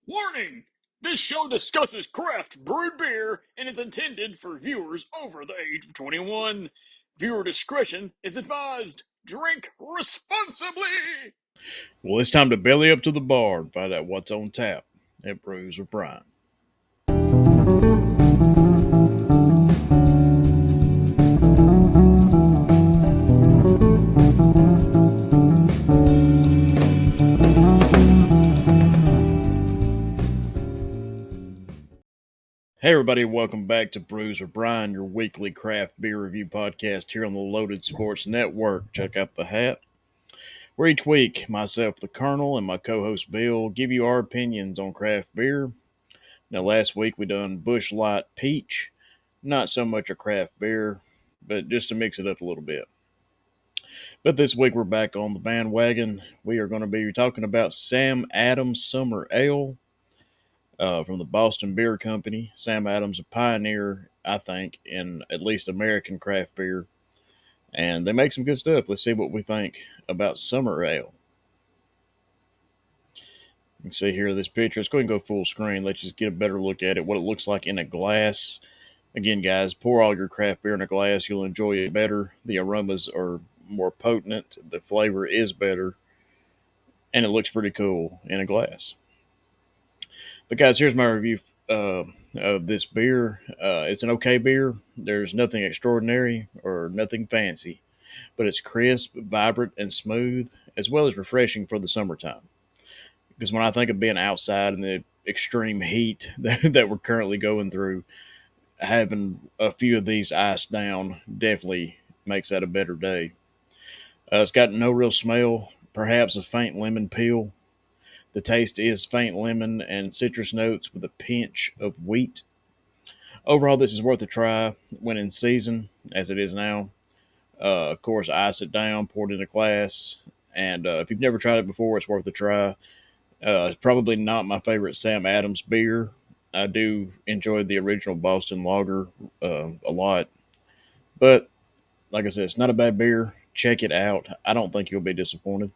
Warning! This show discusses craft brewed beer and is intended for viewers over the age of 21. Viewer discretion is advised. Drink responsibly! Well, it's time to belly up to the bar and find out what's on tap at Brews with Brian. Hey, everybody, welcome back to Brews with Brian, your weekly craft beer review podcast here on the Loaded Sports Network. Check out the hat. Where each week, myself, the Colonel, and my co host Bill give you our opinions on craft beer. Now, last week we done Busch Light Peach. Not so much a craft beer, but just to mix it up a little bit. But this week we're back on the bandwagon. We are going to be talking about Sam Adams Summer Ale from the Boston Beer Company. Sam Adams, a pioneer, I think, in at least American craft beer. And they make some good stuff. Let's see what we think about Summer Ale. You can see here this picture. Let's go ahead and go full screen. Let's just get a better look at it, what it looks like in a glass. Again, guys, pour all your craft beer in a glass. You'll enjoy it better. The aromas are more potent. The flavor is better. And it looks pretty cool in a glass. But, guys, here's my review of this beer. It's an okay beer. There's nothing extraordinary or nothing fancy. But it's crisp, vibrant, and smooth, as well as refreshing for the summertime. Because when I think of being outside in the extreme heat that we're currently going through, having a few of these iced down definitely makes that a better day. It's got no real smell, perhaps a faint lemon peel. The taste is faint lemon and citrus notes with a pinch of wheat. Overall, this is worth a try when in season, as it is now. Of course, ice it down, pour it in a glass, and if you've never tried it before, it's worth a try. It's probably not my favorite Sam Adams beer. I do enjoy the original Boston Lager a lot. But like I said, it's not a bad beer. Check it out. I don't think you'll be disappointed.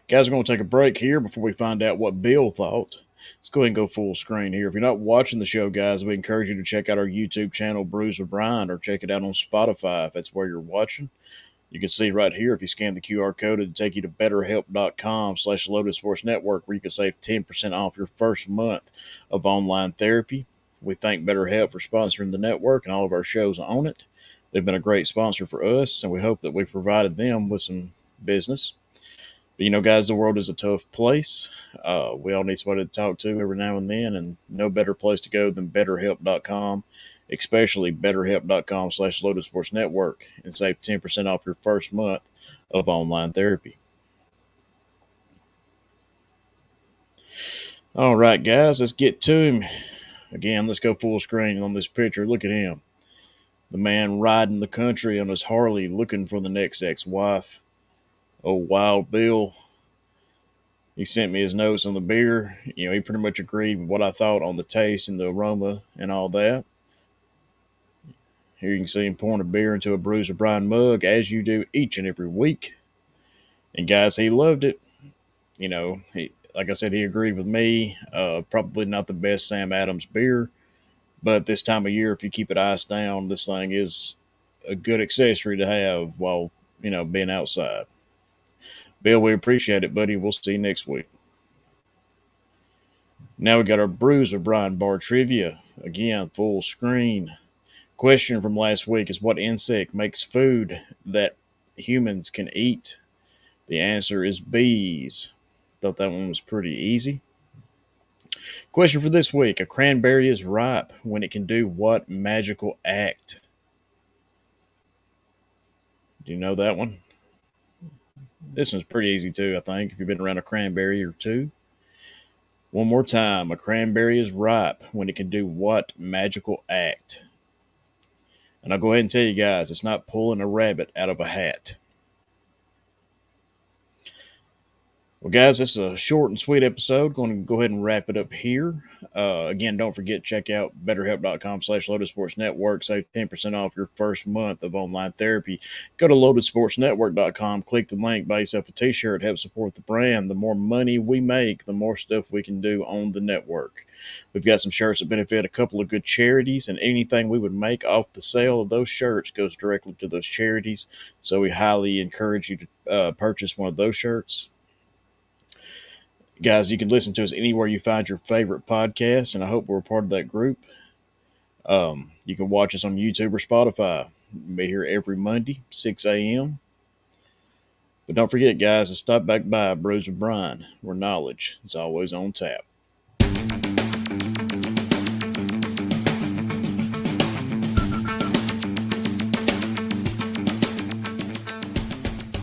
Guys, we're going to take a break here before we find out what Bill thought. Let's go ahead and go full screen here. If you're not watching the show, guys, we encourage you to check out our YouTube channel, Brews with Brian, or check it out on Spotify if that's where you're watching. You can see right here, if you scan the QR code, it'll take you to betterhelp.com/Loaded Sports Network, where you can save 10% off your first month of online therapy. We thank BetterHelp for sponsoring the network and all of our shows on it. They've been a great sponsor for us, and we hope that we provided them with some business. But, guys, the world is a tough place. We all need somebody to talk to every now and then, and no better place to go than betterhelp.com, especially betterhelp.com/Loaded Sports Network, and save 10% off your first month of online therapy. All right, guys, let's get to him. Again, let's go full screen on this picture. Look at him. The man riding the country on his Harley looking for the next ex-wife. Oh, Wild Bill. He sent me his notes on the beer. He pretty much agreed with what I thought on the taste and the aroma and all that. Here you can see him pouring a beer into a Brews with Brian mug, as you do each and every week. And guys, he loved it. Like I said, he agreed with me. Probably not the best Sam Adams beer, but this time of year, if you keep it iced down, this thing is a good accessory to have while being outside. Bill, we appreciate it, buddy. We'll see you next week. Now we got our Brews with Brian bar trivia. Again, full screen. Question from last week is, what insect makes food that humans can eat? The answer is bees. Thought that one was pretty easy. Question for this week. A cranberry is ripe when it can do what magical act? Do you know that one? This one's pretty easy too, I think, if you've been around a cranberry or two. One more time. A cranberry is ripe when it can do what magical act? And I'll go ahead and tell you guys, it's not pulling a rabbit out of a hat. Well, guys, this is a short and sweet episode. Going to go ahead and wrap it up here. Again, don't forget, check out betterhelp.com/Loaded Sports Network. Save 10% off your first month of online therapy. Go to loadedsportsnetwork.com. Click the link, buy yourself a t-shirt. Help support the brand. The more money we make, the more stuff we can do on the network. We've got some shirts that benefit a couple of good charities, and anything we would make off the sale of those shirts goes directly to those charities. So we highly encourage you to purchase one of those shirts. Guys, you can listen to us anywhere you find your favorite podcast, and I hope we're a part of that group. You can watch us on YouTube or Spotify. We'll be here every Monday, 6 a.m. But don't forget, guys, to stop back by Brews with Brian, where knowledge is always on tap.